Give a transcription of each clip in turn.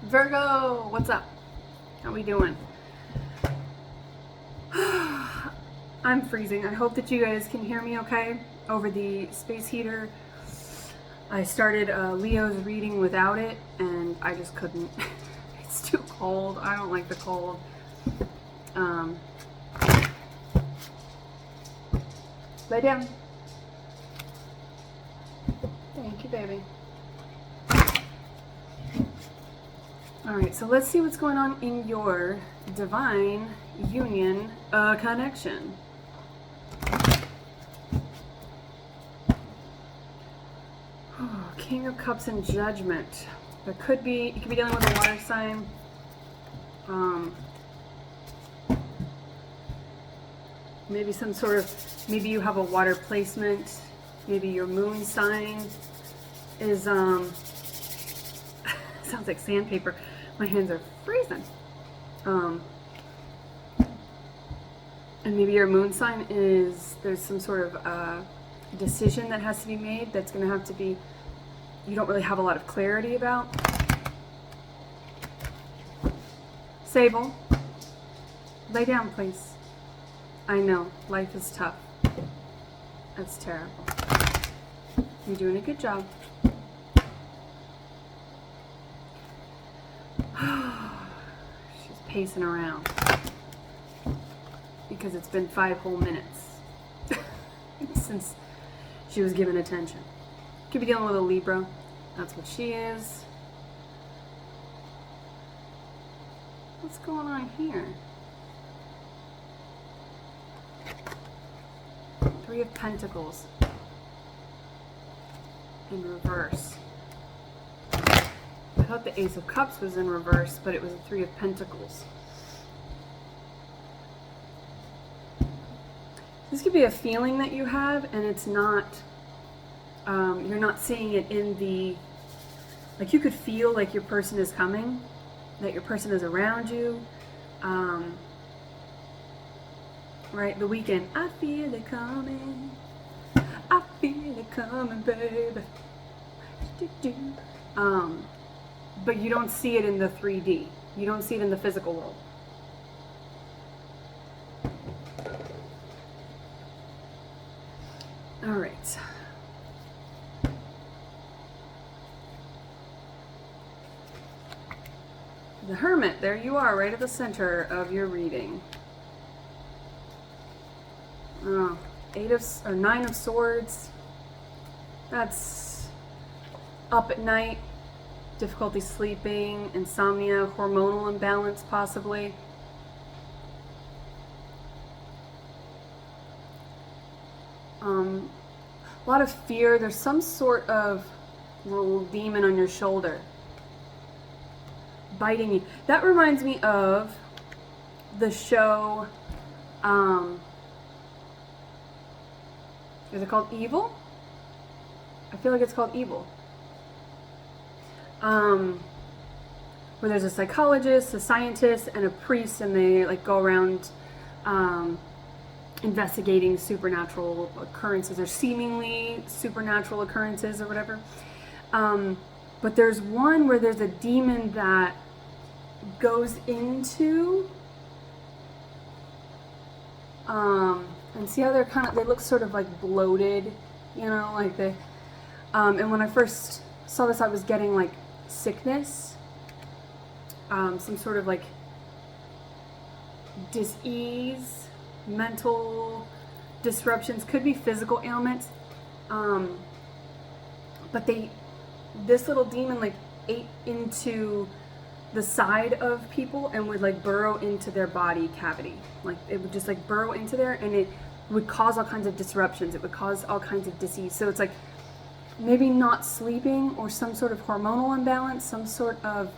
Virgo, what's up? How we doing? I'm freezing. I hope that you guys can hear me okay over the space heater. I started Leo's reading without it and I just couldn't. It's too cold. I don't like the cold. Lay down. Thank you, baby. All right, so let's see what's going on in your divine union connection. King of Cups and Judgment. There could be, you could be dealing with a water sign. Maybe some sort of, maybe you have a water placement. Maybe your moon sign is, sounds like sandpaper. My hands are freezing. And maybe your moon sign is, there's some sort of decision that has to be made that's going to have to be, you don't really have a lot of clarity about. Sable, lay down, please. I know, life is tough. That's terrible. You're doing a good job. She's pacing around because it's been 5 whole minutes since she was given attention. Could be dealing with a Libra. That's what she is. What's going on here? 3 of Pentacles in reverse. I thought the Ace of Cups was in reverse, but it was the 3 of Pentacles. This could be a feeling that you have, and it's not, you're not seeing it in the, like you could feel like your person is coming, that your person is around you. Right, the weekend, I feel it coming. I feel it coming, baby. But you don't see it in the 3D. You don't see it in the physical world. All right. The Hermit, there you are, right at the center of your reading. 9 of Swords. That's up at night, difficulty sleeping, insomnia, hormonal imbalance possibly. A lot of fear. There's some sort of little demon on your shoulder biting you. That reminds me of the show, is it called Evil? I feel like it's called Evil. Where there's a psychologist, a scientist, and a priest, and they like go around investigating supernatural occurrences or seemingly supernatural occurrences or whatever. But there's one where there's a demon that goes into and see how they're kind of, they look sort of like bloated, you know, like they, and when I first saw this, I was getting like sickness, some sort of like dis-ease, mental disruptions, could be physical ailments, but this little demon like ate into the side of people and would like burrow into their body cavity. Like it would just like burrow into there, and it would cause all kinds of disruptions. It would cause all kinds of disease. So it's like maybe not sleeping or some sort of hormonal imbalance, some sort of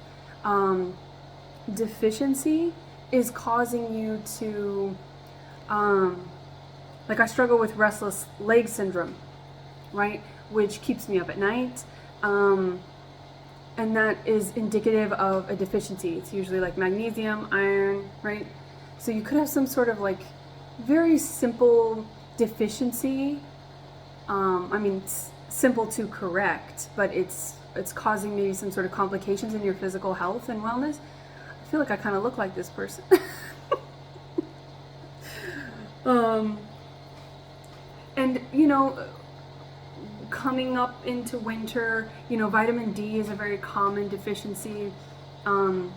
deficiency is causing you to, like I struggle with restless leg syndrome, right? Which keeps me up at night. And that is indicative of a deficiency. It's usually like magnesium, iron, right? So you could have some sort of like very simple deficiency. I mean, it's simple to correct, but it's it's causing maybe some sort of complications in your physical health and wellness. I feel like I kind of look like this person. And you know, coming up into winter, you know, vitamin D is a very common deficiency. You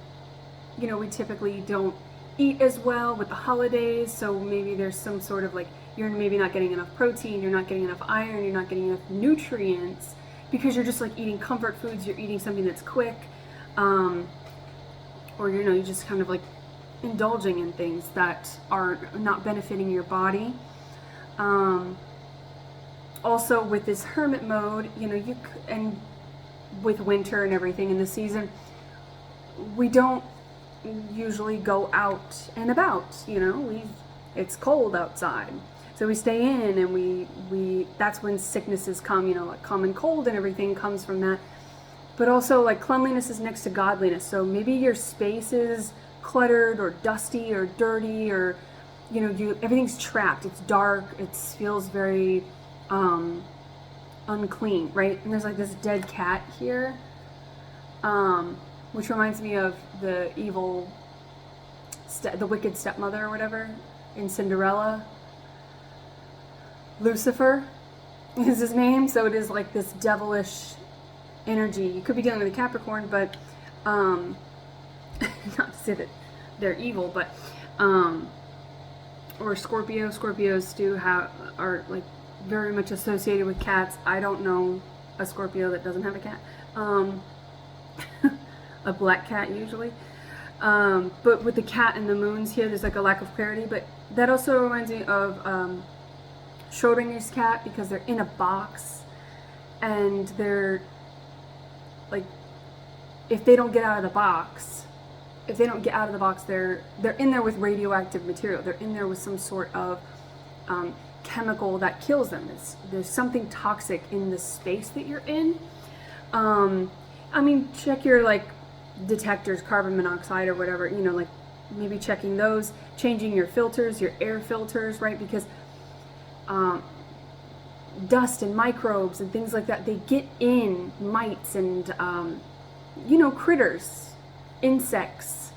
know, we typically don't eat as well with the holidays, so maybe there's some sort of like, you're maybe not getting enough protein, you're not getting enough iron, you're not getting enough nutrients because you're just like eating comfort foods, you're eating something that's quick, or you know, you're just kind of like indulging in things that are not benefiting your body. Also with this hermit mode, you know, and with winter and everything in the season, we don't usually go out and about, you know, it's cold outside, so we stay in, and we that's when sicknesses come, you know, like common cold and everything comes from that. But also, like, cleanliness is next to godliness, so maybe your space is cluttered or dusty or dirty, or you know, everything's trapped, it's dark, it feels very unclean, right? And there's like this dead cat here, which reminds me of the evil, the wicked stepmother or whatever in Cinderella. Lucifer is his name, so it is like this devilish energy. You could be dealing with a Capricorn, but not to say that they're evil, but or Scorpio. Scorpios are like very much associated with cats. I don't know a Scorpio that doesn't have a cat. A black cat usually. But with the cat and the moons here, there's like a lack of clarity. But that also reminds me of Schrodinger's cat, because they're in a box, and they're like, if they don't get out of the box, they're in there with radioactive material. They're in there with some sort of chemical that kills them. There's something toxic in the space that you're in. I mean, check your like detectors, carbon monoxide or whatever, you know, like maybe checking those, changing your filters, your air filters, right? Because dust and microbes and things like that, they get in, mites and you know, critters, insects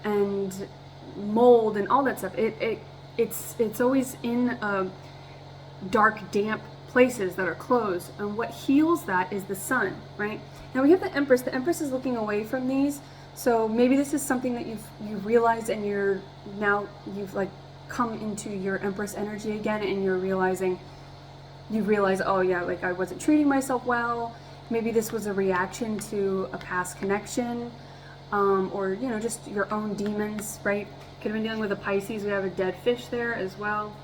and mold and all that stuff. It's always in dark, damp places that are closed, and what heals that is the sun, right? Now we have the Empress. The Empress is looking away from these, so maybe this is something that you've realized, and you've like come into your Empress energy again, and you realize, oh yeah, like I wasn't treating myself well. Maybe this was a reaction to a past connection, or you know, just your own demons, right? Could have been dealing with a Pisces. We have a dead fish there as well.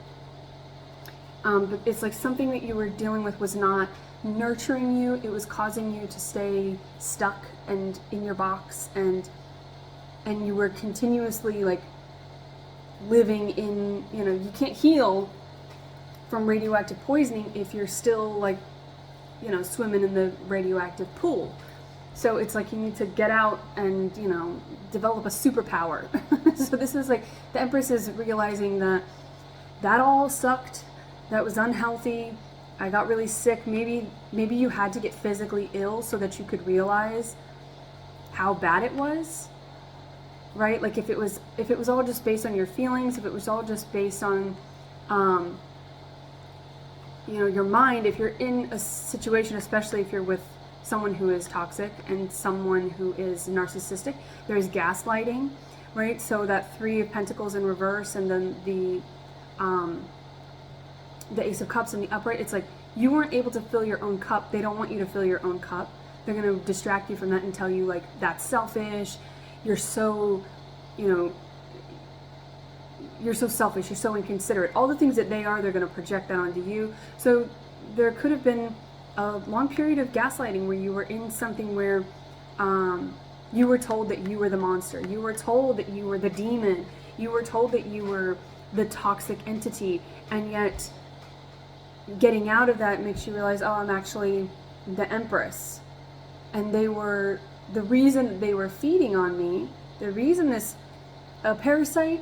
But it's like something that you were dealing with was not nurturing you. It was causing you to stay stuck and in your box, and you were continuously like living in, you know, you can't heal from radioactive poisoning if you're still like, you know, swimming in the radioactive pool. So it's like you need to get out and, you know, develop a superpower. So this is like, the Empress is realizing that all sucked, that was unhealthy, I got really sick. Maybe you had to get physically ill so that you could realize how bad it was, right? Like if it was all just based on your feelings, if it was all just based on you know, your mind, if you're in a situation, especially if you're with someone who is toxic and someone who is narcissistic, there's gaslighting, right? So that Three of Pentacles in reverse, and then the Ace of Cups in the upright, it's like you weren't able to fill your own cup. They don't want you to fill your own cup. They're going to distract you from that and tell you like that's selfish, you're so, you know, you're so selfish, you're so inconsiderate. All the things that they are, they're going to project that onto you. So there could have been a long period of gaslighting where you were in something where you were told that you were the monster, you were told that you were the demon, you were told that you were the toxic entity, and yet getting out of that makes you realize, oh, I'm actually the Empress. And they were, the reason they were feeding on me, the reason a parasite,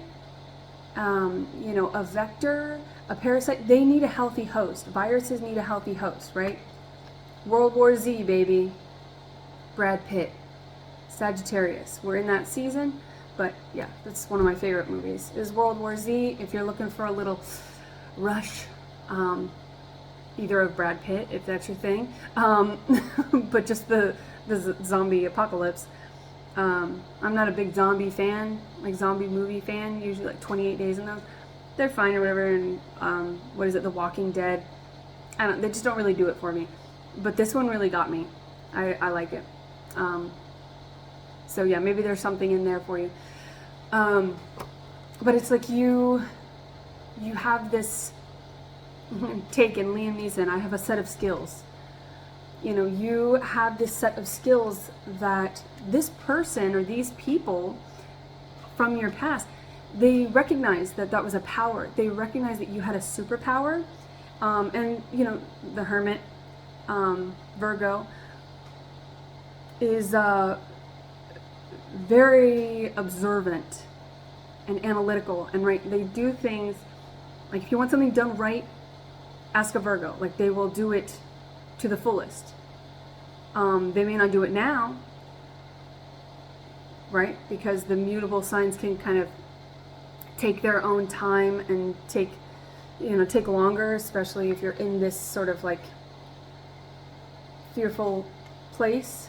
you know, a vector, a parasite, they need a healthy host. Viruses need a healthy host, right? World War Z, baby. Brad Pitt, Sagittarius. We're in that season, but yeah, that's one of my favorite movies. Is World War Z. If you're looking for a little rush, either of Brad Pitt, if that's your thing, but just the zombie apocalypse. I'm not a big zombie fan, like zombie movie fan. Usually like 28 Days in those. They're fine or whatever. And what is it, The Walking Dead? They just don't really do it for me. But this one really got me. I like it. So yeah, maybe there's something in there for you. But it's like you have this take in Liam Neeson, I have a set of skills. You know, you have this set of skills that this person or these people from your past, they recognize that that was a power. They recognize that you had a superpower. And, you know, the Hermit, Virgo, is very observant and analytical. And right, they do things, like if you want something done right, ask a Virgo. Like they will do it to the fullest. They may not do it now, right? Because the mutable signs can kind of take their own time and take longer, especially if you're in this sort of like fearful place.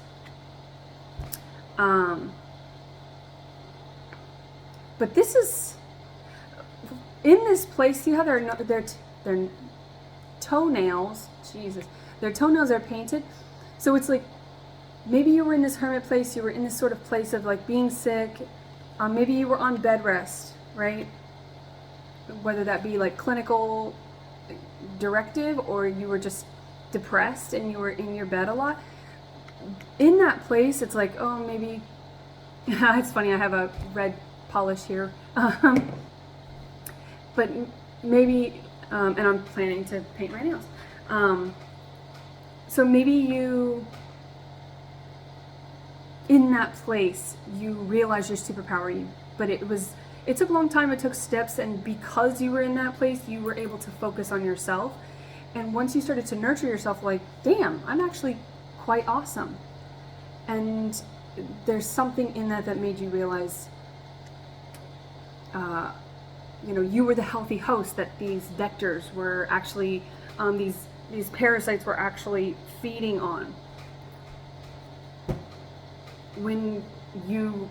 But this is, in this place, see how their toenails, Jesus, their toenails are painted. So it's like, maybe you were in this hermit place, you were in this sort of place of like being sick, maybe you were on bed rest, right? Whether that be like clinical directive or you were just depressed and you were in your bed a lot. In that place, it's like, oh, maybe, it's funny, I have a red polish here, but maybe, and I'm planning to paint my nails. So maybe you, in that place, you realize your superpower, but it took a long time, it took steps, and because you were in that place, you were able to focus on yourself. And once you started to nurture yourself, like, damn, I'm actually quite awesome. And there's something in that made you realize, you were the healthy host that these vectors were actually, these parasites were actually feeding on. When you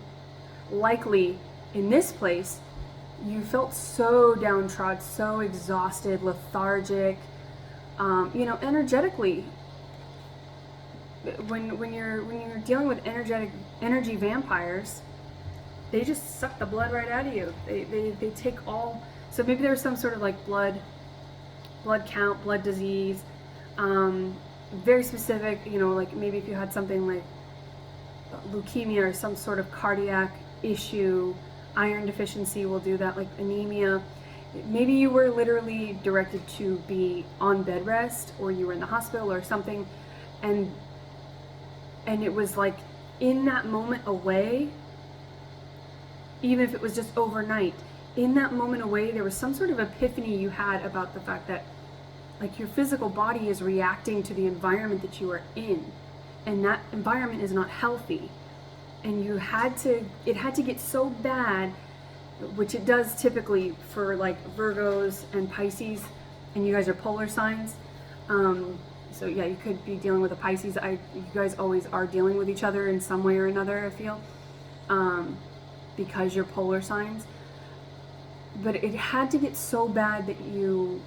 likely, in this place, you felt so downtrodden, so exhausted, lethargic, energetically. When you're dealing with energy vampires, they just suck the blood right out of you. They take all. So maybe there's some sort of like blood count, blood disease, very specific. Like maybe if you had something like leukemia or some sort of cardiac issue, iron deficiency will do that, like anemia. Maybe you were literally directed to be on bed rest, or you were in the hospital or something, and it was like in that moment away, even if it was just overnight, in that moment away, there was some sort of epiphany you had about the fact that like your physical body is reacting to the environment that you are in, and that environment is not healthy. And it had to get so bad, which it does typically for like Virgos and Pisces, and you guys are polar signs. So yeah, you could be dealing with a Pisces. You guys always are dealing with each other in some way or another, I feel, because you're polar signs. But it had to get so bad that you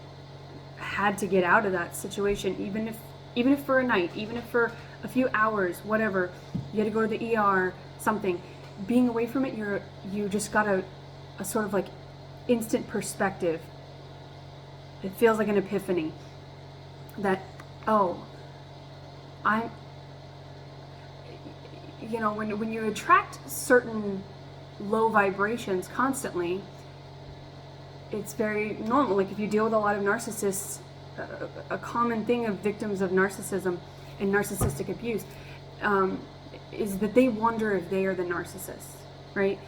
had to get out of that situation, even if for a night, even if for a few hours, whatever. You had to go to the ER, something. Being away from it, you just got a sort of like instant perspective. It feels like an epiphany that, oh, when you attract certain low vibrations constantly, it's very normal. Like if you deal with a lot of narcissists, a common thing of victims of narcissism and narcissistic abuse is that they wonder if they are the narcissist, right?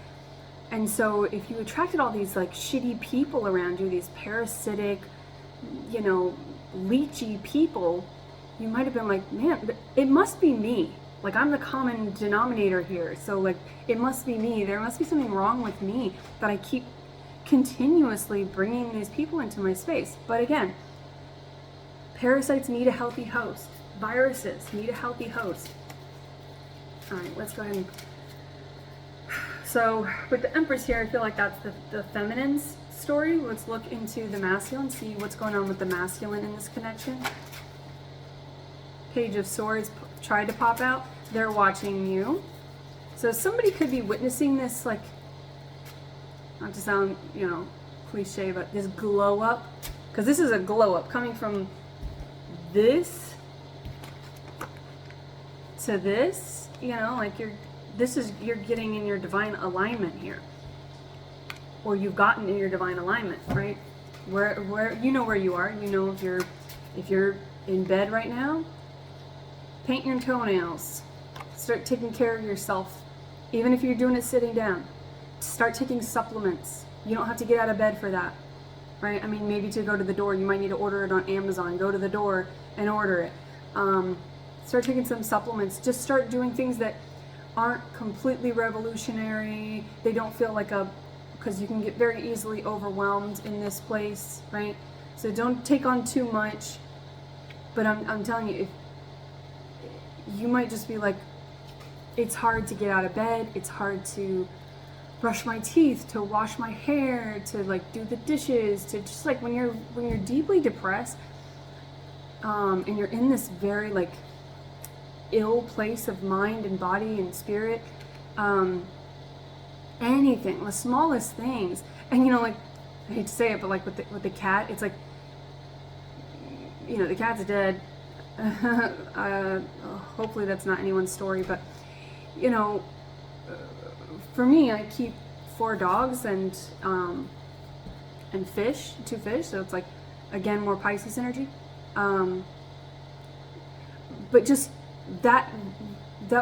And so if you attracted all these like shitty people around you, these parasitic, leechy people, you might have been like, man, it must be me. Like, I'm the common denominator here. So, like, it must be me. There must be something wrong with me that I keep continuously bringing these people into my space. But again, parasites need a healthy host. Viruses need a healthy host. All right, let's go ahead and... So, with the Empress here, I feel like that's the feminine's story. Let's look into the masculine, see what's going on with the masculine in this connection. Page of Swords tried to pop out. They're watching you. So somebody could be witnessing this, like, not to sound, you know, cliche, but this glow up. Because this is a glow up coming from this to this, you know, like you're getting in your divine alignment here. Or you've gotten in your divine alignment, right? Where you know where you are. You know if you're in bed right now, paint your toenails. Start taking care of yourself. Even if you're doing it sitting down. Start taking supplements. You don't have to get out of bed for that. Right? I mean, maybe to go to the door, you might need to order it on Amazon. Go to the door and order it. Start taking some supplements. Just start doing things that aren't completely revolutionary. They don't feel like because you can get very easily overwhelmed in this place, right? So don't take on too much. But I'm telling you, if you might just be like, it's hard to get out of bed. It's hard to brush my teeth, to wash my hair, to like do the dishes, to just like when you're deeply depressed, and you're in this very like ill place of mind and body and spirit, anything, the smallest things, and you know, like, I hate to say it, but like with the cat, it's like, you know, the cat's dead. Hopefully that's not anyone's story, but you know, for me, I keep 4 dogs and fish, 2 fish, so it's like, again, more Pisces energy. But just that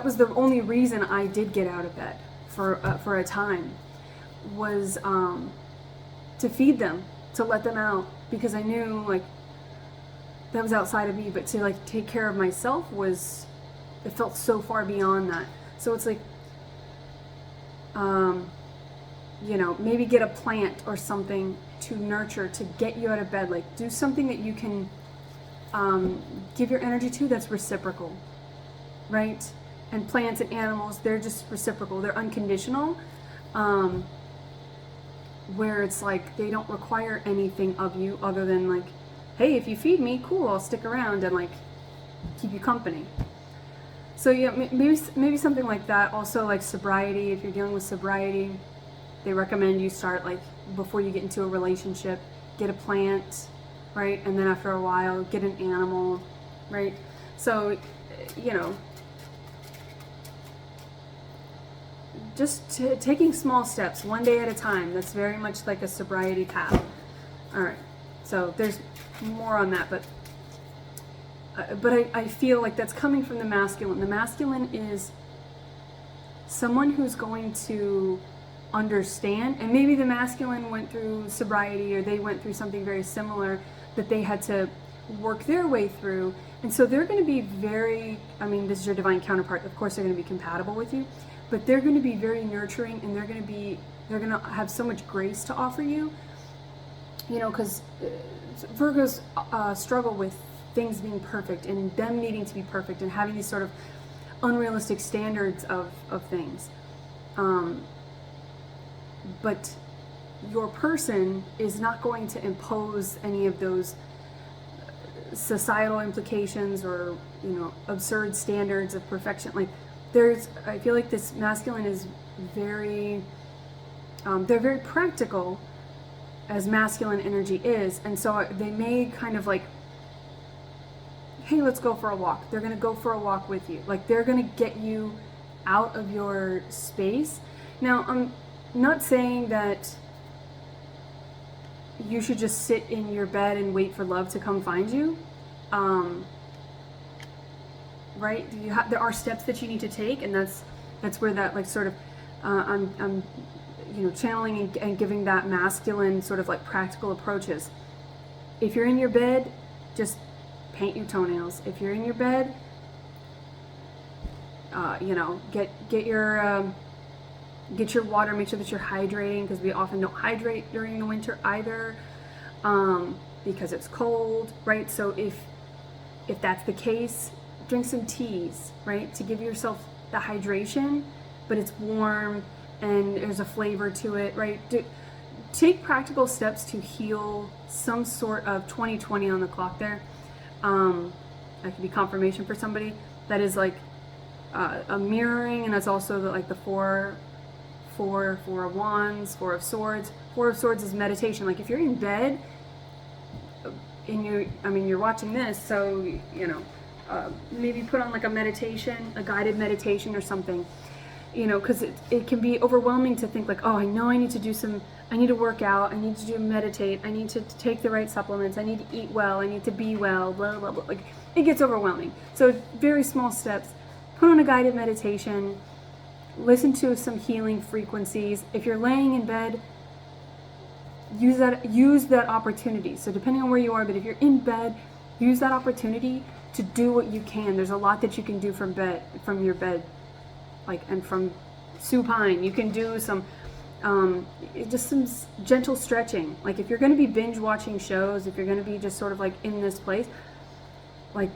was the only reason I did get out of bed for a time, was to feed them, to let them out, because I knew like that was outside of me. But to like take care of myself it felt so far beyond that. So it's like, you know, maybe get a plant or something to nurture, to get you out of bed. Like, do something that you can give your energy to that's reciprocal, right? And plants and animals, they're just reciprocal. They're unconditional, where it's like they don't require anything of you other than like, hey, if you feed me, cool, I'll stick around and like keep you company. So yeah, maybe something like that. Also, like sobriety, if you're dealing with sobriety, they recommend you start, like, before you get into a relationship, get a plant, right? And then after a while, get an animal, right? So, you know, just taking small steps, one day at a time. That's very much like a sobriety path. All right, so there's more on that, but I feel like that's coming from the masculine. The masculine is someone who's going to understand, and maybe the masculine went through sobriety, or they went through something very similar that they had to work their way through, and so they're going to be very, I mean, this is your divine counterpart, of course they're going to be compatible with you, but they're going to be very nurturing, and they're going to have so much grace to offer you, you know, because Virgos struggle with things being perfect and them needing to be perfect and having these sort of unrealistic standards of things. But your person is not going to impose any of those societal implications or, you know, absurd standards of perfection. Like, I feel like this masculine is very, they're very practical, as masculine energy is, and so they may kind of like, hey, let's go for a walk. They're going to go for a walk with you. Like, they're going to get you out of your space. Now, I'm not saying that you should just sit in your bed and wait for love to come find you. Right? There are steps that you need to take, and that's where that, like, sort of, I'm you know, channeling and giving that masculine sort of like practical approaches. If you're in your bed, just paint your toenails. If you're in your bed, You know, get your water. Make sure that you're hydrating, because we often don't hydrate during the winter either, because it's cold, right? So if that's the case, drink some teas, right, to give yourself the hydration, but it's warm and there's a flavor to it, right? Take practical steps to heal some sort of 2020 on the clock there. That could be confirmation for somebody. That is like a mirroring, and that's also the Four of Wands, Four of Swords. Four of Swords is meditation. Like if you're in bed and you're watching this, so you know, maybe put on like a meditation, a guided meditation or something, you know, because it can be overwhelming to think like, oh, I know I need to work out, I need to meditate, I need to take the right supplements, I need to eat well, I need to be well, blah, blah, blah. Like it gets overwhelming. So very small steps. Put on a guided meditation, listen to some healing frequencies. If you're laying in bed, use that opportunity. So depending on where you are, but if you're in bed, use that opportunity to do what you can. There's a lot that you can do from your bed, like, and from supine. You can do some just some gentle stretching. Like if you're going to be binge watching shows, if you're going to be just sort of like in this place, like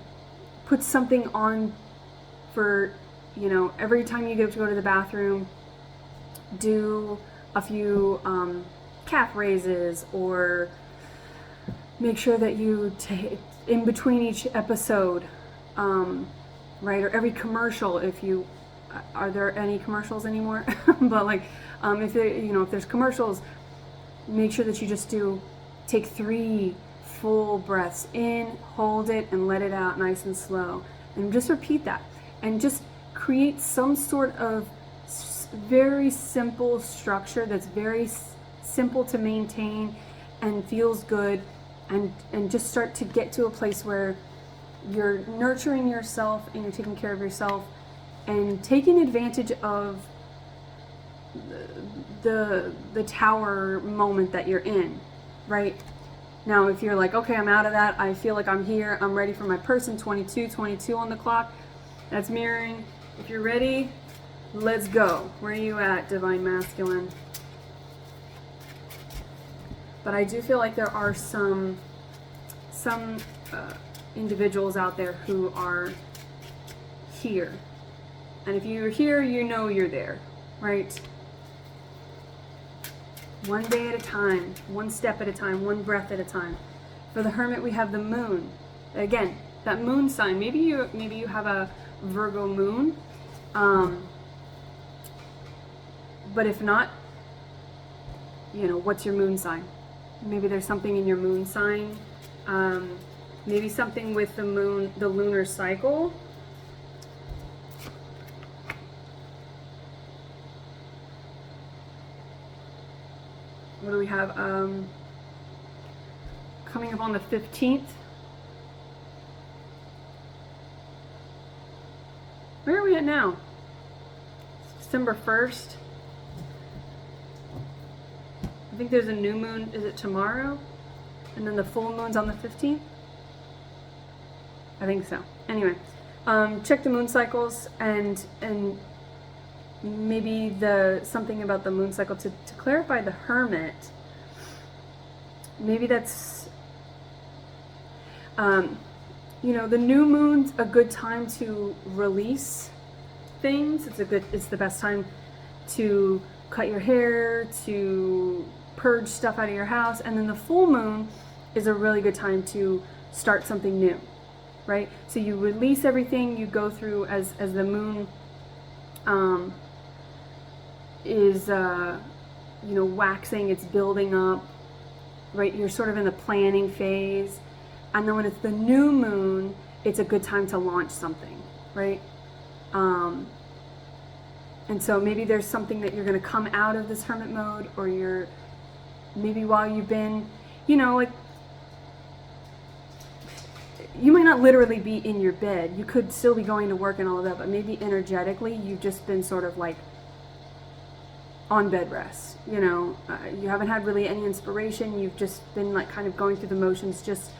put something on for, you know, every time you get up to go to the bathroom, do a few calf raises, or make sure that you take in between each episode, right, or every commercial, if you are there any commercials anymore? But like if there's commercials, make sure that you just take 3 full breaths in, hold it, and let it out nice and slow, and just repeat that, and just create some sort of very simple structure that's very simple to maintain and feels good, and just start to get to a place where you're nurturing yourself and you're taking care of yourself and taking advantage of the tower moment that you're in, right? Now, if you're like, okay, I'm out of that, I feel like I'm here, I'm ready for my person, 22 on the clock, that's mirroring. If you're ready, let's go. Where are you at, Divine Masculine? But I do feel like there are some individuals out there who are here. And if you're here, you know you're there, right? One day at a time, one step at a time, one breath at a time. For the Hermit, we have the moon. Again, that moon sign. Maybe you have a Virgo moon. But if not, you know, what's your moon sign? Maybe there's something in your moon sign. Maybe something with the moon, the lunar cycle. What do we have? Coming up on the 15th. Where are we at now? December 1st. I think there's a new moon. Is it tomorrow? And then the full moon's on the 15th? I think so. Anyway, check the moon cycles, and maybe something about the moon cycle to clarify the Hermit. Maybe that's you know, the new moon's a good time to release things. It's the best time to cut your hair, to purge stuff out of your house, and then the full moon is a really good time to start something new, right? So you release everything you go through as the moon is you know, waxing, it's building up, right? You're sort of in the planning phase, and then when it's the new moon, it's a good time to launch something, right? And so maybe there's something that you're going to come out of this hermit mode, or maybe while you've been, you know, like, you might not literally be in your bed. You could still be going to work and all of that, but maybe energetically you've just been sort of like on bed rest, you know. You haven't had really any inspiration. You've just been like kind of going through the motions, just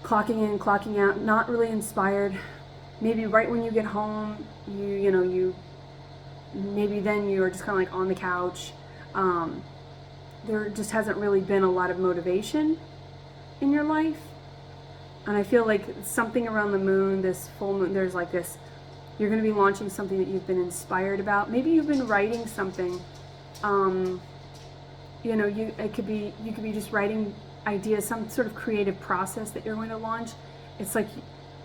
clocking in, clocking out, not really inspired. maybe right when you get home, you maybe then you're just kind of like on the couch. There just hasn't really been a lot of motivation in your life. And I feel like something around the moon, this full moon, there's like this, you're going to be launching something that you've been inspired about. Maybe you've been writing something. You could be just writing ideas, some sort of creative process that you're going to launch. It's like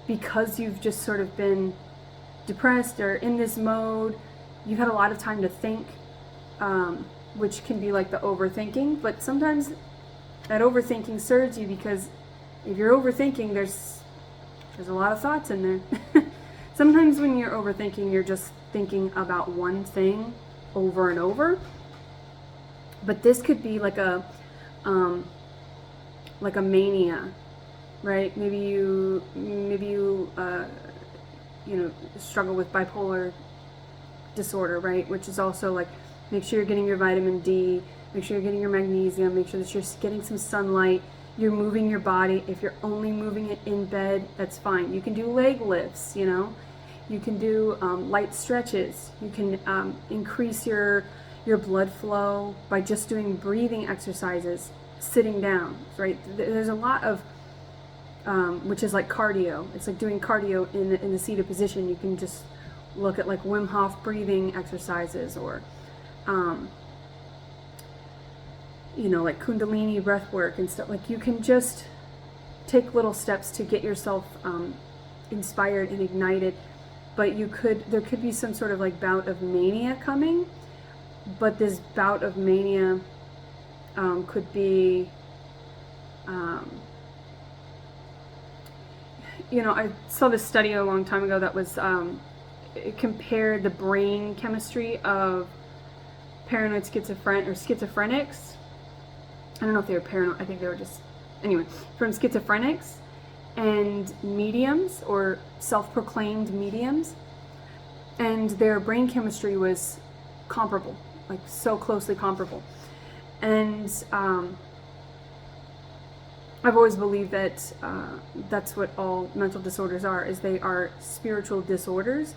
because you've just sort of been depressed or in this mode, you've had a lot of time to think, which can be like the overthinking. But sometimes that overthinking serves you, because if you're overthinking, there's a lot of thoughts in there. Sometimes when you're overthinking, you're just thinking about one thing over and over. But this could be like a mania, right? Maybe you struggle with bipolar disorder, right? Which is also like, make sure you're getting your vitamin D, make sure you're getting your magnesium, make sure that you're getting some sunlight, you're moving your body. If you're only moving it in bed, that's fine. You can do leg lifts, you can do light stretches, you can increase your blood flow by just doing breathing exercises, sitting down, right? There's a lot of, which is like cardio. It's like doing cardio in the seated position. You can just look at like Wim Hof breathing exercises, or, like Kundalini breath work and stuff. Like, you can just take little steps to get yourself inspired and ignited. But there could be some sort of like bout of mania coming. But this bout of mania could be, I saw this study a long time ago that was, it compared the brain chemistry of paranoid schizophrenics. I don't know if they were paranoid, I think they were just, anyway, from schizophrenics and mediums, or self-proclaimed mediums. And their brain chemistry was comparable, like so closely comparable. And I've always believed that that's what all mental disorders are, is they are spiritual disorders.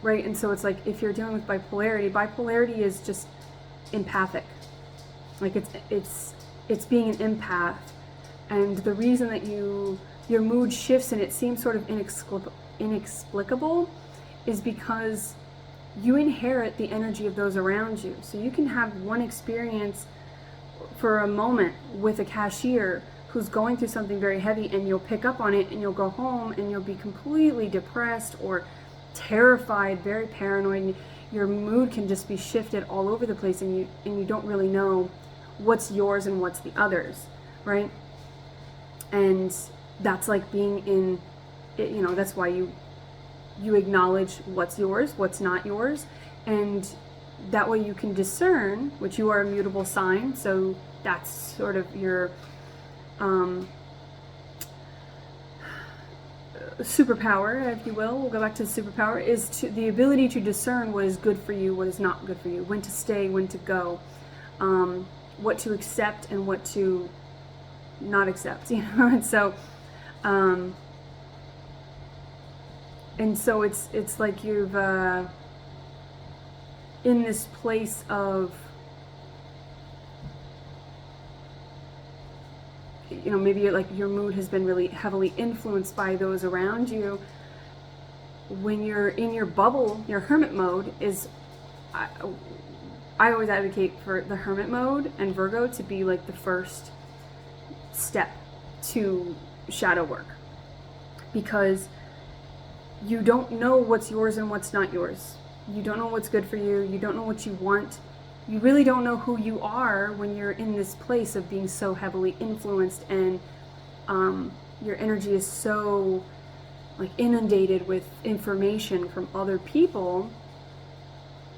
Right? And so it's like, if you're dealing with bipolarity is just empathic. Like, it's being an empath. And the reason that your mood shifts and it seems sort of inexplicable is because you inherit the energy of those around you. So you can have one experience for a moment with a cashier who's going through something very heavy, and you'll pick up on it, and you'll go home and you'll be completely depressed or terrified, very paranoid. Your mood can just be shifted all over the place, and you don't really know what's yours and what's the others, right? And that's like being in, that's why you acknowledge what's yours, what's not yours, and that way you can discern, which you are a mutable sign, so that's sort of your superpower, if you will. We'll go back to the superpower, is the ability to discern what is good for you, what is not good for you, when to stay, when to go, what to accept and what to not accept, and so it's like you've in this place of, maybe like your mood has been really heavily influenced by those around you. When you're in your bubble, your hermit mode is, I always advocate for the hermit mode and Virgo to be like the first step to shadow work, because you don't know what's yours and what's not yours. You don't know what's good for you. You don't know what you want. You really don't know who you are when you're in this place of being so heavily influenced, and your energy is so like inundated with information from other people.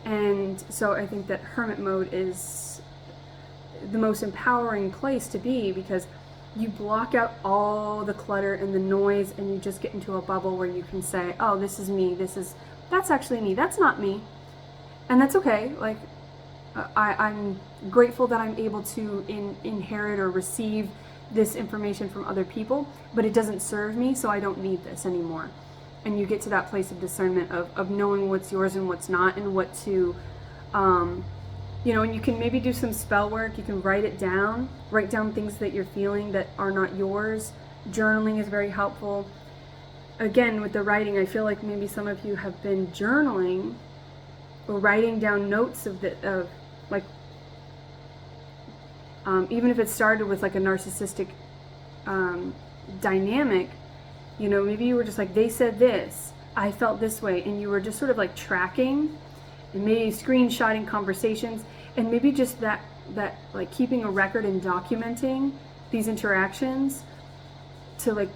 And so I think that hermit mode is the most empowering place to be, because you block out all the clutter and the noise, and you just get into a bubble where you can say, oh, this is me, that's actually me, that's not me. And that's okay. Like, I'm grateful that I'm able to inherit or receive this information from other people, but it doesn't serve me, so I don't need this anymore. And you get to that place of discernment of knowing what's yours and what's not, and what to, you know, and you can maybe do some spell work. You can write down things that you're feeling that are not yours. Journaling is very helpful. Again, with the writing, I feel like maybe some of you have been journaling or writing down notes of like, even if it started with like a narcissistic dynamic, you know, maybe you were just like, they said this, I felt this way, and you were just sort of like tracking and maybe screenshotting conversations, and maybe just that like keeping a record and documenting these interactions to like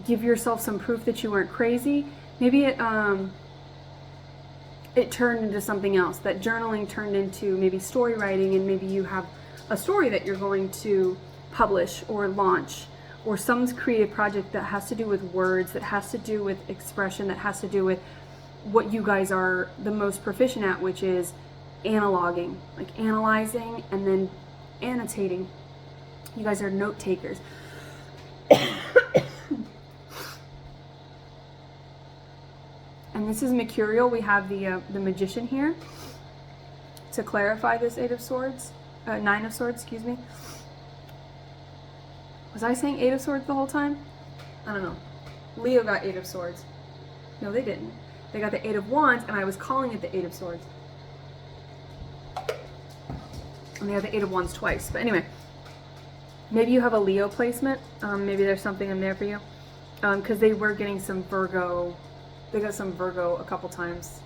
give yourself some proof that you weren't crazy. Maybe it turned into something else. That journaling turned into maybe story writing, and maybe you have a story that you're going to publish or launch, or some creative project that has to do with words, that has to do with expression, that has to do with what you guys are the most proficient at, which is analoging, like analyzing and then annotating. You guys are note takers. And this is Mercurial. We have the Magician here to clarify this Nine of Swords, excuse me. Was I saying Eight of Swords the whole time? I don't know. Leo got Eight of Swords. No, they didn't. They got the Eight of Wands, and I was calling it the Eight of Swords. And they got the Eight of Wands twice. But anyway, maybe you have a Leo placement. Maybe there's something in there for you. Because they were getting some Virgo. They got some Virgo a couple times.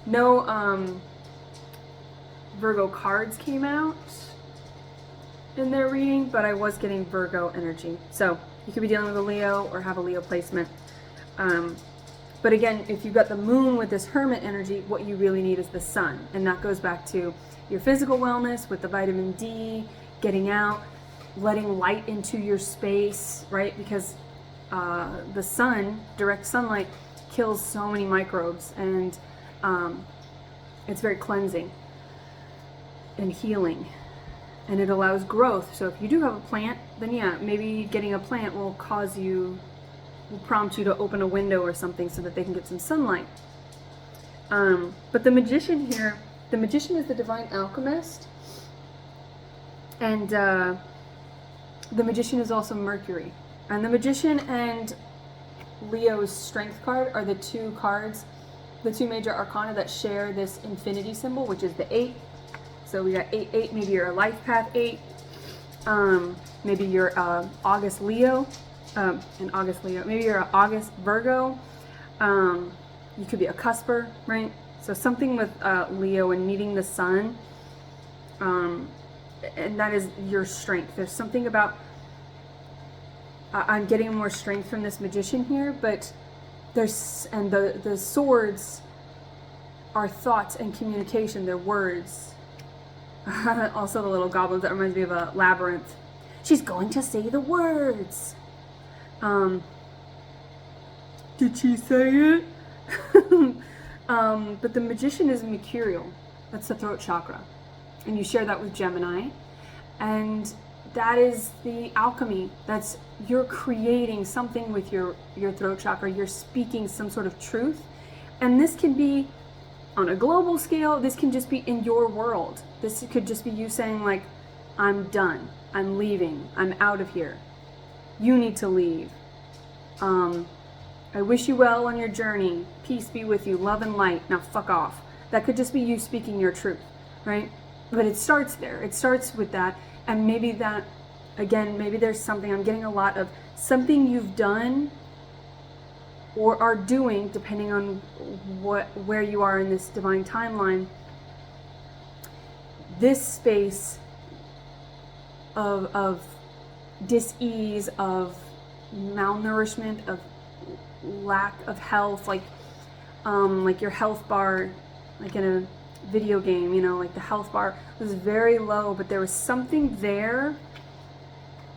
No Virgo cards came out in their reading, but I was getting Virgo energy. So you could be dealing with a Leo or have a Leo placement. But again, if you've got the moon with this hermit energy, what you really need is the sun. And that goes back to your physical wellness with the vitamin D, getting out, letting light into your space, right? Because the sun, direct sunlight, kills so many microbes, and it's very cleansing and healing, and it allows growth. So if you do have a plant, then yeah, maybe getting a plant will prompt you to open a window or something so that they can get some sunlight. But the Magician here, the Magician is the divine alchemist, and the Magician is also Mercury. And the Magician and Leo's Strength card are the two cards, the two major arcana that share this infinity symbol, which is the 8. So we got 8, maybe you're a life path 8. Maybe you're August Leo, maybe you're an August Virgo. You could be a cusper, right? So something with Leo and needing the sun, and that is your strength. There's something about, I'm getting more strength from this Magician here, but and the swords are thoughts and communication, they're words. Also the little goblins, that reminds me of a labyrinth. She's going to say the words. Did she say it? But the Magician is Mercurial. That's the throat chakra. And you share that with Gemini. And that is the alchemy. That's, you're creating something with your throat chakra. You're speaking some sort of truth. And this can be on a global scale. This can just be in your world. This could just be you saying like, I'm done. I'm leaving. I'm out of here. You need to leave. I wish you well on your journey. Peace be with you. Love and light. Now fuck off. That could just be you speaking your truth, right? But it starts there. It starts with that. And maybe that, again, maybe there's something, I'm getting a lot of something you've done or are doing, depending on where you are in this divine timeline. This space of dis-ease, of malnourishment, of lack of health, like your health bar, like in a video game, you know, like the health bar was very low, but there was something there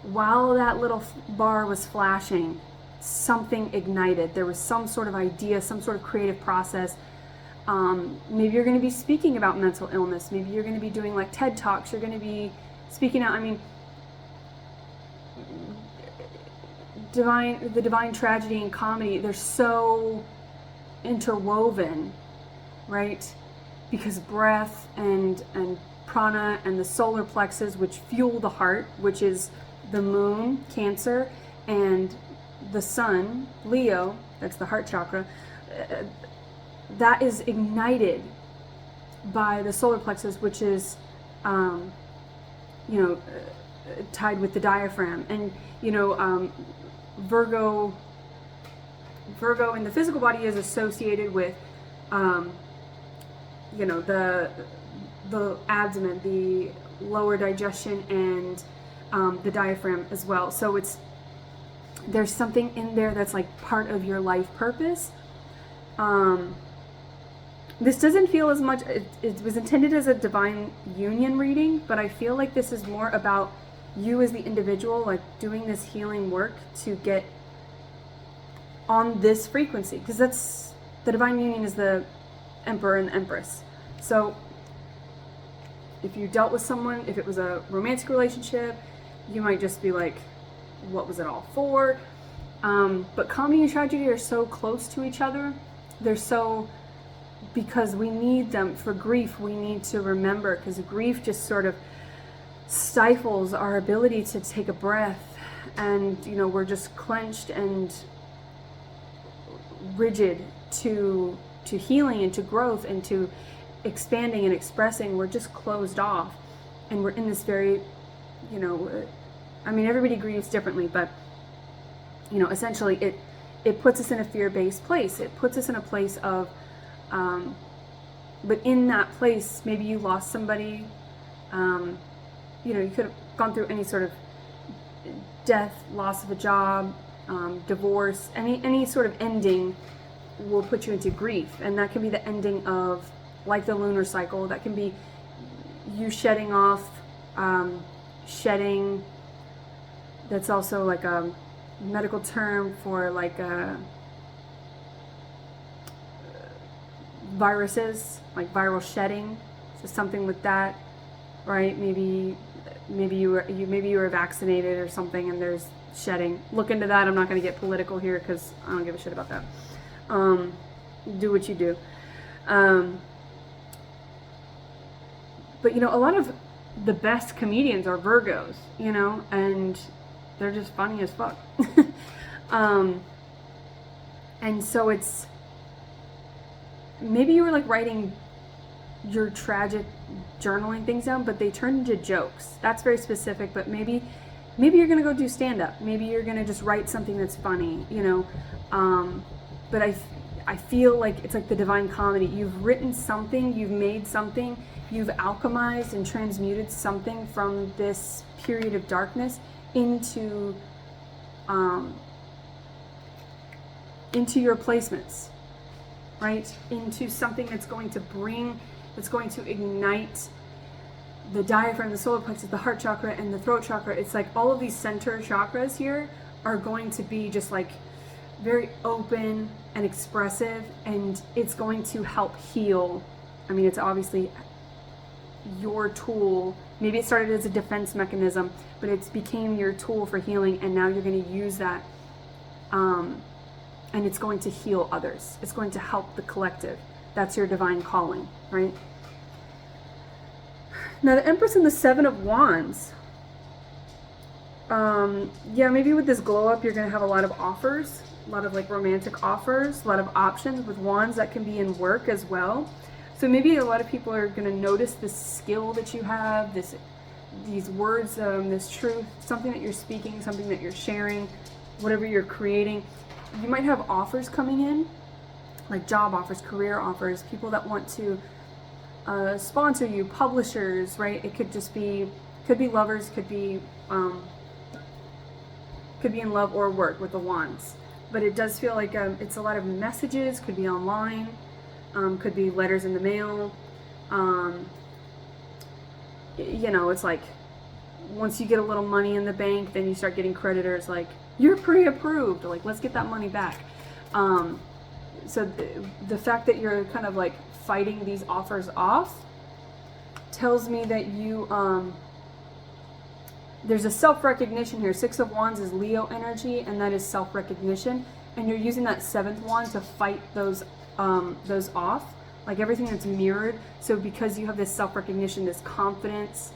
while that little bar was flashing. Something ignited. There was some sort of idea, some sort of creative process. Maybe you're going to be speaking about mental illness. Maybe you're going to be doing like TED Talks. You're going to be speaking out. I mean, the divine tragedy and comedy, they're so interwoven, right? Because breath and prana and the solar plexus, which fuel the heart, which is the moon, Cancer, and the sun, Leo, that's the heart chakra, that is ignited by the solar plexus, which is, tied with the diaphragm. And, Virgo in the physical body is associated with, the abdomen, the lower digestion, and the diaphragm as well. So there's something in there that's like part of your life purpose. This doesn't feel as much, it was intended as a divine union reading, but I feel like this is more about you as the individual, like doing this healing work to get on this frequency, because that's, the divine union is the emperor and the empress. So if you dealt with someone, if it was a romantic relationship, you might just be like, what was it all for? But comedy and tragedy are so close to each other. They're so, because we need them for grief. We need to remember, because grief just sort of stifles our ability to take a breath, and we're just clenched and rigid to healing and to growth and to expanding and expressing. We're just closed off, and we're in this very, everybody grieves differently, but essentially it puts us in a fear-based place. It puts us in a place of, but in that place, maybe you lost somebody, you could have gone through any sort of death, loss of a job, divorce, any sort of ending will put you into grief. And that can be the ending of, like, the lunar cycle. That can be you shedding off, shedding. That's also like a medical term for like viruses, like viral shedding. So something with that, right? Maybe you were vaccinated or something, and there's shedding. Look into that. I'm not going to get political here because I don't give a shit about that. Do what you do. But a lot of the best comedians are Virgos, and they're just funny as fuck. And so it's, maybe you were like writing your tragic journaling things down, but they turned into jokes. That's very specific, but maybe you're gonna go do stand-up. Maybe you're gonna just write something that's funny, but I feel like it's like the divine comedy. You've written something, you've made something, you've alchemized and transmuted something from this period of darkness into your placements, right? Into something that's going to ignite the diaphragm, the solar plexus, the heart chakra, and the throat chakra. It's like all of these center chakras here are going to be just like very open and expressive, and it's going to help heal. It's obviously your tool. Maybe it started as a defense mechanism, but it's became your tool for healing, and now you're going to use that, and it's going to heal others. It's going to help the collective. That's your divine calling, right? Now the Empress and the Seven of Wands. Maybe with this glow up, you're going to have a lot of offers, a lot of like romantic offers, a lot of options with wands. That can be in work as well. So maybe a lot of people are going to notice this skill that you have, these words, this truth, something that you're speaking, something that you're sharing, whatever you're creating. You might have offers coming in, like job offers, career offers, people that want to sponsor you, publishers, right? It could just be, could be lovers, could be in love or work with the wands. But it does feel like it's a lot of messages, could be online, could be letters in the mail. It's like once you get a little money in the bank, then you start getting creditors like, you're pre-approved, like, let's get that money back. So the fact that you're kind of like fighting these offers off tells me that there's a self-recognition here. 6 of Wands is Leo energy, and that is self-recognition. And you're using that 7th wand to fight those off, like everything that's mirrored. So because you have this self-recognition, this confidence,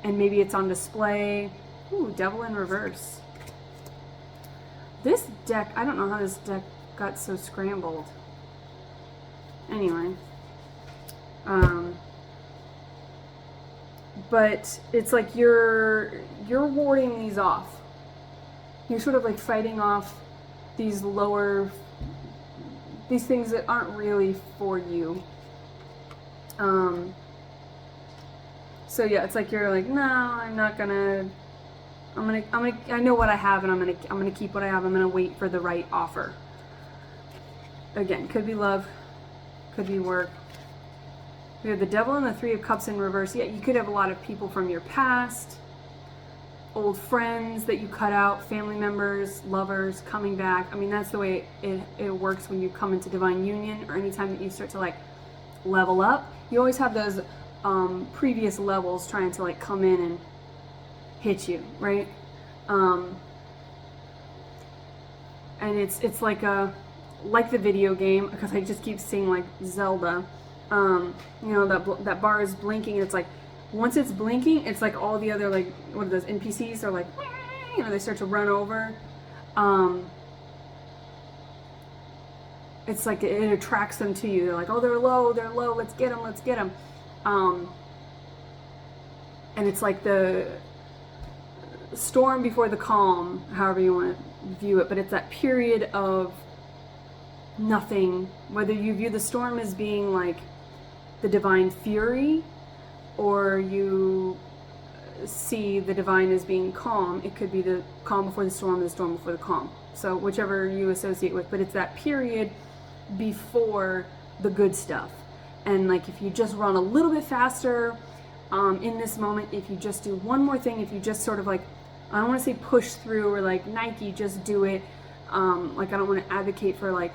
and maybe it's on display. Ooh, Devil in reverse. This deck, I don't know how this deck got so scrambled. Anyway. But it's like you're warding these off. You're sort of like fighting off these things that aren't really for you. So yeah, it's like you're like, no, I'm gonna I know what I have, and I'm gonna keep what I have. I'm gonna wait for the right offer. Again, could be love, could be work. We have the Devil and the 3 of Cups in reverse. Yeah, you could have a lot of people from your past, old friends that you cut out, family members, lovers coming back. I mean, that's the way it works when you come into divine union, or anytime that you start to like level up. You always have those previous levels trying to like come in and hit you, right? And it's like the video game, because I just keep seeing like Zelda. You know, that bar is blinking, and it's like, once it's blinking, it's like all the other, like, what are those NPCs are like, you know, they start to run over. It's like it attracts them to you. They're like, oh, they're low, let's get them. And it's like the storm before the calm, however you want to view it, but it's that period of nothing. Whether you view the storm as being like the divine fury, or you see the divine as being calm, it could be the calm before the storm before the calm. So whichever you associate with, but it's that period before the good stuff. And like, if you just run a little bit faster in this moment, if you just do one more thing, if you just sort of like, I don't want to say push through, or like Nike, just do it. Like, I don't want to advocate for like,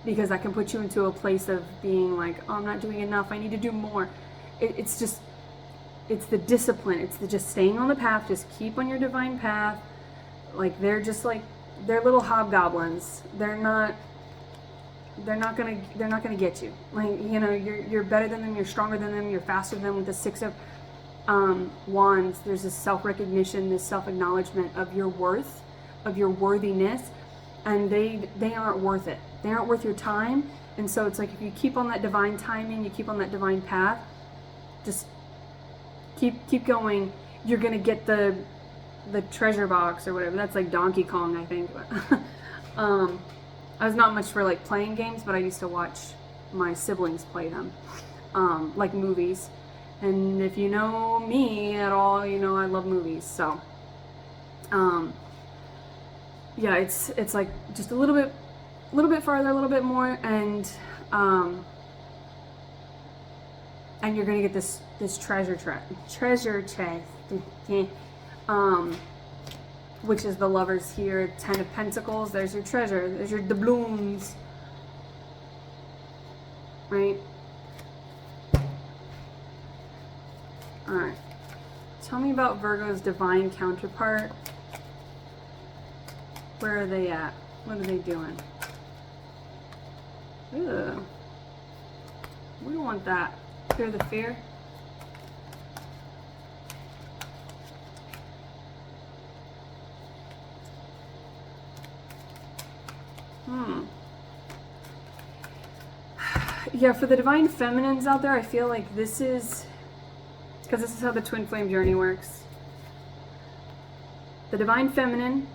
because that can put you into a place of being like, oh, I'm not doing enough, I need to do more. It's the discipline. It's just staying on the path. Just keep on your divine path. Like, they're just like, they're little hobgoblins. They're not gonna get you. Like, you know, you're better than them. You're stronger than them. You're faster than them. With the 6 of Wands, there's this self-recognition, this self-acknowledgement of your worth, of your worthiness, and they aren't worth it. They aren't worth your time. And so it's like, if you keep on that divine timing, you keep on that divine path, just keep going. You're gonna get the treasure box or whatever. That's like Donkey Kong, I think. I was not much for like playing games, but I used to watch my siblings play them, like movies. And if you know me at all, you know I love movies. So yeah, it's like just a little bit farther, a little bit more, and you're gonna get this treasure chest, which is the Lovers here. 10 of Pentacles. There's your treasure. There's your doubloons, right? All right. Tell me about Virgo's divine counterpart. Where are they at? What are they doing? Ugh. We don't want that. Fear the fear. Yeah, for the divine feminines out there, I feel like this is, because this is how the twin flame journey works. The divine feminine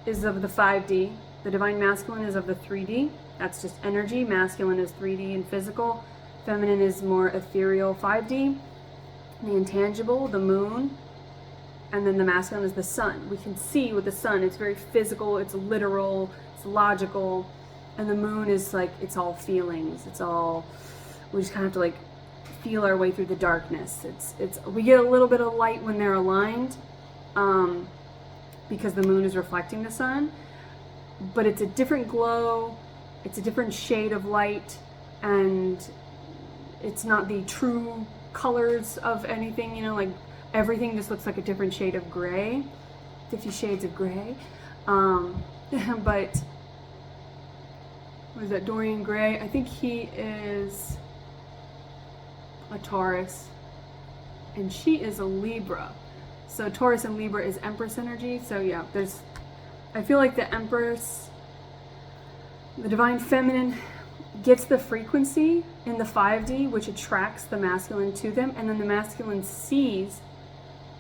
is of the 5D. The divine masculine is of the 3D. That's just energy. Masculine is 3D and physical. Feminine is more ethereal, 5D. The intangible, the moon. And then the masculine is the sun. We can see with the sun, it's very physical, it's literal, it's logical. And the moon is like, it's all feelings. It's all, we just kind of have to like feel our way through the darkness. We get a little bit of light when they're aligned, because the moon is reflecting the sun, but it's a different glow, it's a different shade of light, and it's not the true colors of anything, you know, like everything just looks like a different shade of gray, 50 Shades of Gray. But what is that, Dorian Gray? I think he is a Taurus and she is a Libra. So Taurus and Libra is Empress energy. So yeah, I feel like the Empress, the Divine Feminine, gets the frequency in the 5D, which attracts the masculine to them, and then the masculine sees,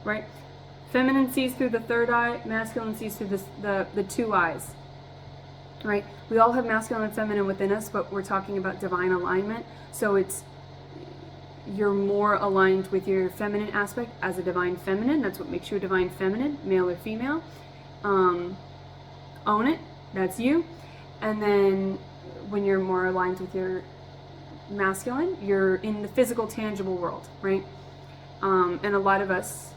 right? Feminine sees through the third eye, masculine sees through the two eyes, right? We all have masculine and feminine within us, but we're talking about divine alignment. So you're more aligned with your feminine aspect as a divine feminine. That's what makes you a divine feminine, male or female. Own it, that's you. And then when you're more aligned with your masculine, you're in the physical, tangible world, right? And a lot of us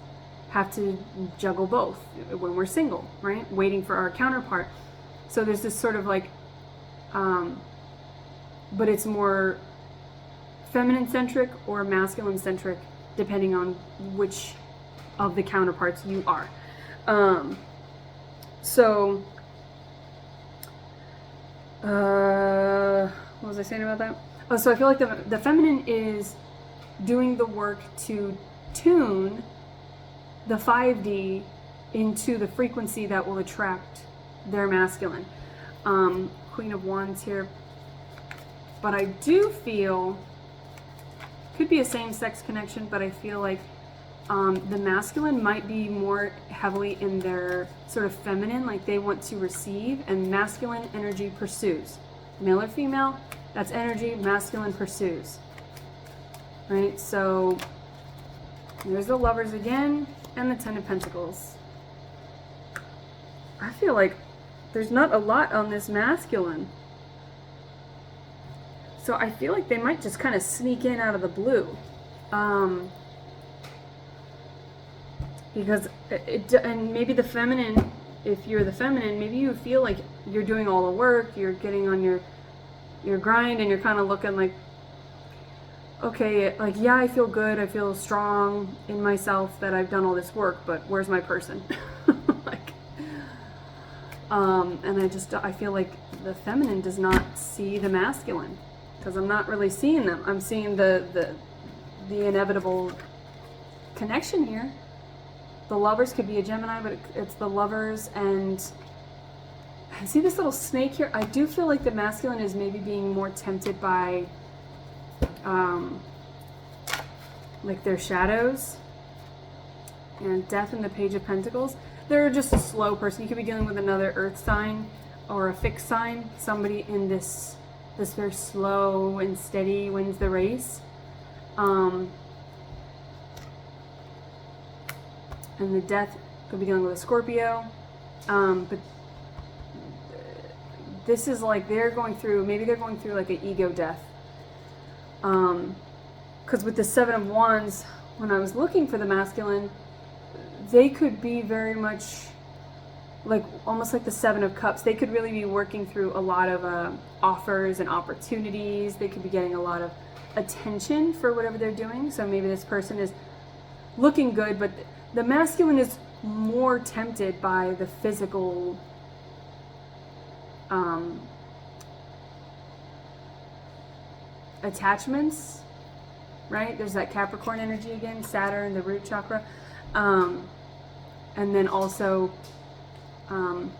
have to juggle both when we're single, right? Waiting for our counterpart. So there's this sort of like, but it's more feminine centric or masculine centric, depending on which of the counterparts you are. What was I saying about that? Oh, so I feel like the feminine is doing the work to tune the 5D into the frequency that will attract their masculine. Queen of Wands here. But I do feel, could be a same-sex connection, but I feel like the masculine might be more heavily in their sort of feminine, like they want to receive, and masculine energy pursues. Male or female, that's energy, masculine pursues. Right, so there's the Lovers again, and the Ten of Pentacles. I feel like there's not a lot on this masculine. So I feel like they might just kind of sneak in out of the blue. Because and maybe the feminine, if you're the feminine, maybe you feel like you're doing all the work, you're getting on your grind, and you're kind of looking like, okay, like, yeah, I feel good, I feel strong in myself that I've done all this work, but where's my person? Like, and I feel like the feminine does not see the masculine, because I'm not really seeing them. I'm seeing the inevitable connection here. The Lovers could be a Gemini, but it's the Lovers, and see this little snake here? I do feel like the masculine is maybe being more tempted by like their shadows, and Death and the Page of Pentacles. They're just a slow person. You could be dealing with another earth sign or a fixed sign, somebody in this very slow and steady wins the race. And the Death could be dealing with a Scorpio. But this is like maybe they're going through like an ego death. Because with the Seven of Wands, when I was looking for the masculine, they could be very much like almost like the Seven of Cups. They could really be working through a lot of offers and opportunities. They could be getting a lot of attention for whatever they're doing. So maybe this person is looking good, but the masculine is more tempted by the physical attachments, right? There's that Capricorn energy again, Saturn, the root chakra. And then also, you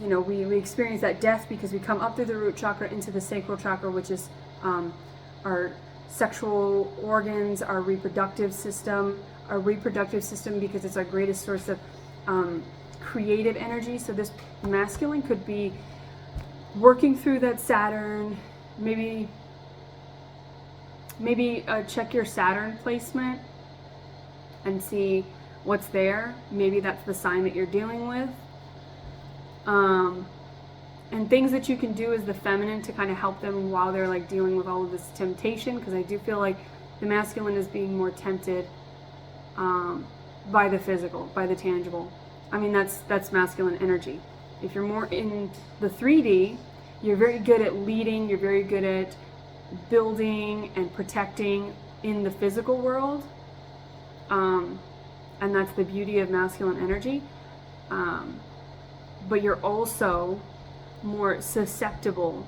know, we experience that death because we come up through the root chakra into the sacral chakra, which is our sexual organs, our reproductive system because it's our greatest source of creative energy. So this masculine could be working through that Saturn. Maybe check your Saturn placement and see what's there. Maybe that's the sign that you're dealing with. And things that you can do as the feminine to kind of help them while they're like dealing with all of this temptation, because I do feel like the masculine is being more tempted by the physical, by the tangible. I mean, that's masculine energy. If you're more in the 3D, you're very good at leading, you're very good at building and protecting in the physical world. And that's the beauty of masculine energy. But you're also more susceptible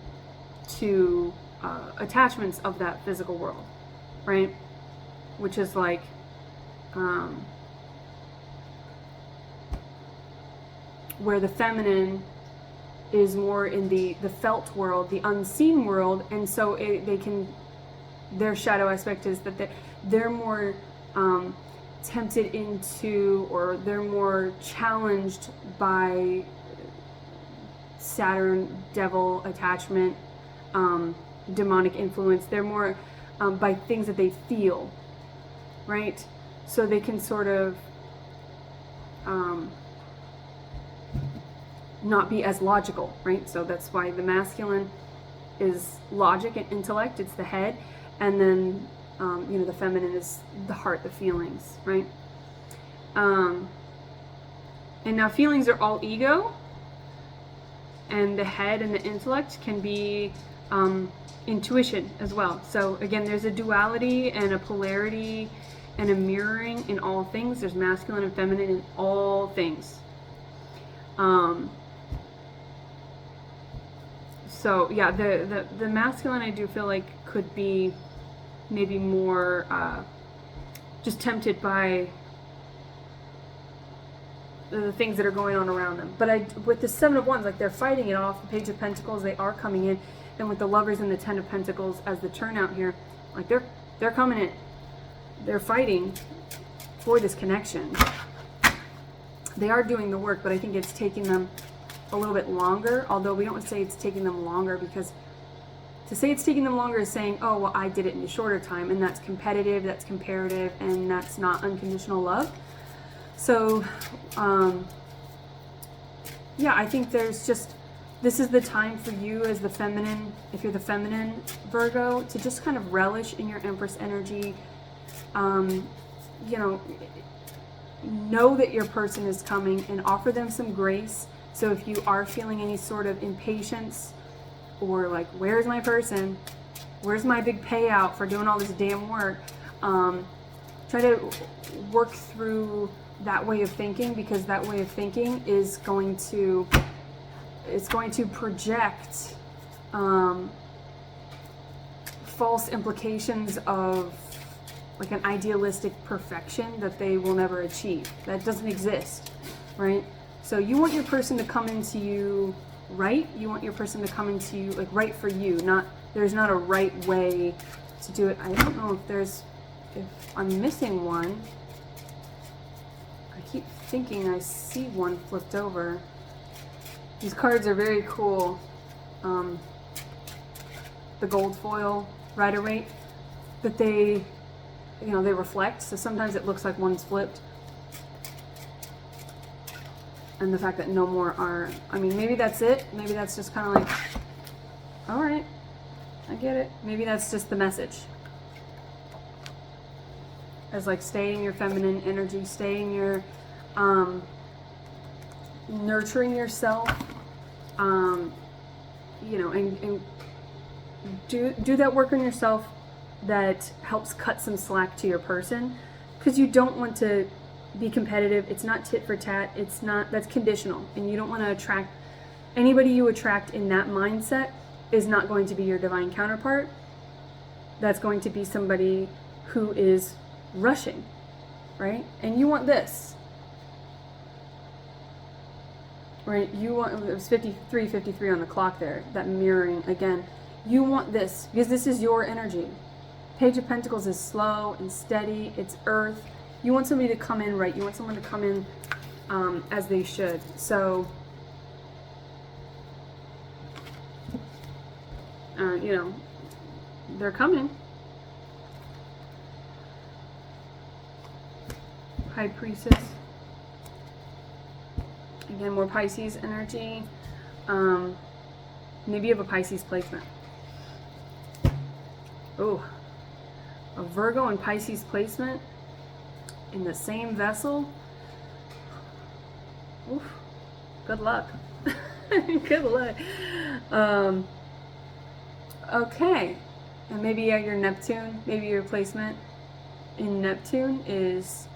to attachments of that physical world, right? Which is like, where the feminine is more in the felt world, the unseen world, and so their shadow aspect is that they're more tempted into, or they're more challenged by Saturn, devil attachment, demonic influence. They're more by things that they feel, right? So they can sort of not be as logical, right? So that's why the masculine is logic and intellect, it's the head, and then the feminine is the heart, the feelings, right? And now feelings are all ego, and the head and the intellect can be intuition as well. So again, there's a duality and a polarity and a mirroring in all things. There's masculine and feminine in all things. So yeah, the masculine, I do feel like, could be maybe more just tempted by the things that are going on around them. But with the Seven of Wands, like, they're fighting it off. The Page of Pentacles, they are coming in, and with the Lovers and the Ten of Pentacles as the turnout here, like, they're coming in. They're fighting for this connection. They are doing the work, but I think it's taking them a little bit longer, although we don't say it's taking them longer, because to say it's taking them longer is saying, oh, well, I did it in a shorter time, and that's competitive, that's comparative, and that's not unconditional love. So, yeah, I think there's just, this is the time for you as the feminine, if you're the feminine Virgo, to just kind of relish in your Empress energy. Know that your person is coming, and offer them some grace. So if you are feeling any sort of impatience, or like, where's my person? Where's my big payout for doing all this damn work? Try to work through that way of thinking, because that way of thinking is going to project false implications of like an idealistic perfection that they will never achieve. That doesn't exist, right? So you want your person to come into you right. You want your person to come into you like right for you. There's not a right way to do it. I don't know if I'm missing one. I keep thinking I see one flipped over. These cards are very cool. The gold foil Rider-Waite, but they reflect. So sometimes it looks like one's flipped. And the fact that no more are, I mean, maybe that's it. Maybe that's just kind of like, all right, I get it. Maybe that's just the message. As like, stay in your feminine energy, stay in your, nurturing yourself, and do that work on yourself that helps cut some slack to your person, because you don't want to be competitive. It's not tit for tat. That's conditional, and you don't want to attract anybody. You attract in that mindset is not going to be your divine counterpart. That's going to be somebody who is rushing, right? And you want this, right? It was 53 on the clock there, that mirroring again. You want this because this is your energy. Page of Pentacles is slow and steady. It's earth. You want somebody to come in right. You want someone to come in as they should. So, they're coming. High Priestess. Again, more Pisces energy. Maybe you have a Pisces placement. Oh, a Virgo and Pisces placement in the same vessel. Oof, good luck. Good luck. Okay, And maybe your Neptune, maybe your placement in Neptune is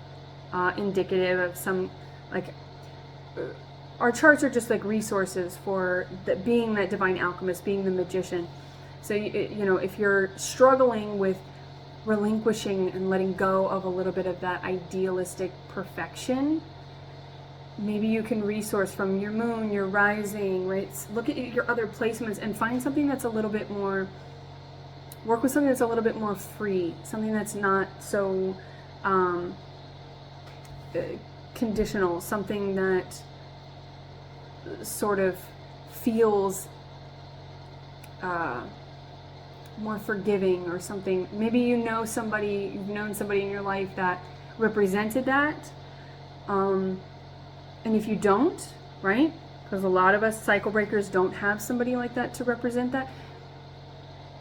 indicative of some, like, our charts are just like resources for being that divine alchemist, being the magician. So, you know, if you're struggling with relinquishing and letting go of a little bit of that idealistic perfection, maybe you can resource from your moon, your rising, right? Look at your other placements and find something that's a little bit more, work with something that's a little bit more free, something that's not so conditional, something that sort of feels more forgiving or something. Maybe you know somebody, you've known somebody in your life that represented that. And if you don't, right? Because a lot of us cycle breakers don't have somebody like that to represent that.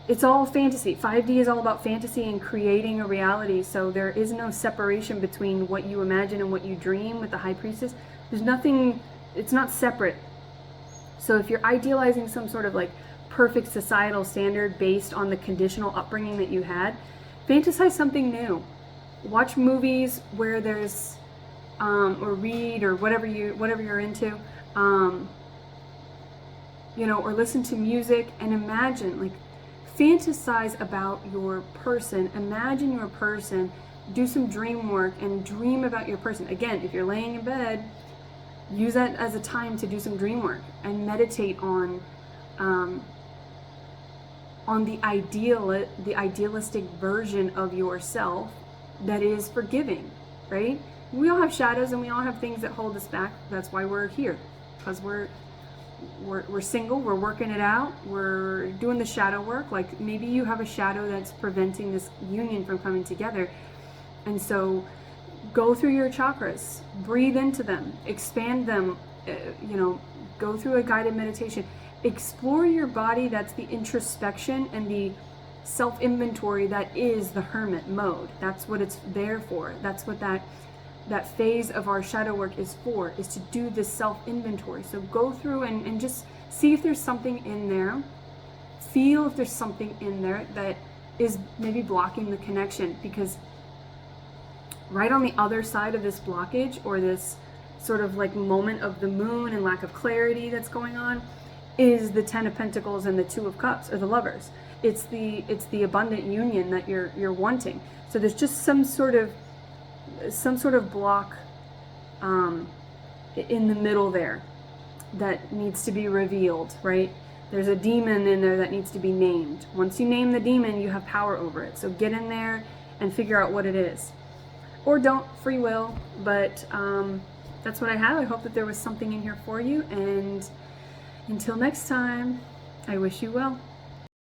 It's all fantasy. 5D is all about fantasy and creating a reality. So there is no separation between what you imagine and what you dream with the High Priestess. There's nothing, it's not separate. So if you're idealizing some sort of like perfect societal standard based on the conditional upbringing that you had, fantasize something new. Watch movies where there's or read or whatever you're into, you know, or listen to music and imagine, like, fantasize about your person, imagine your person, do some dream work and dream about your person. Again, if you're laying in bed, use that as a time to do some dream work and meditate on the idealistic version of yourself that is forgiving, right? We all have shadows and we all have things that hold us back. That's why we're here, because we're single, we're working it out, we're doing the shadow work. Like, maybe you have a shadow that's preventing this union from coming together. And so go through your chakras, breathe into them, expand them, you know, go through a guided meditation, explore your body. That's the introspection and the self-inventory that is the hermit mode. That's what it's there for. That's what that phase of our shadow work is for, is to do this self-inventory. So go through and just see if there's something in there. Feel if there's something in there that is maybe blocking the connection, because right on the other side of this blockage, or this sort of like moment of the moon and lack of clarity that's going on, is the 10 of Pentacles and the 2 of Cups, or the Lovers. It's the abundant union that you're wanting. So there's just some sort of block in the middle there that needs to be revealed, right? There's a demon in there that needs to be named. Once you name the demon, you have power over it. So get in there and figure out what it is. Or don't, free will. But that's what I have. I hope that there was something in here for you. And until next time, I wish you well.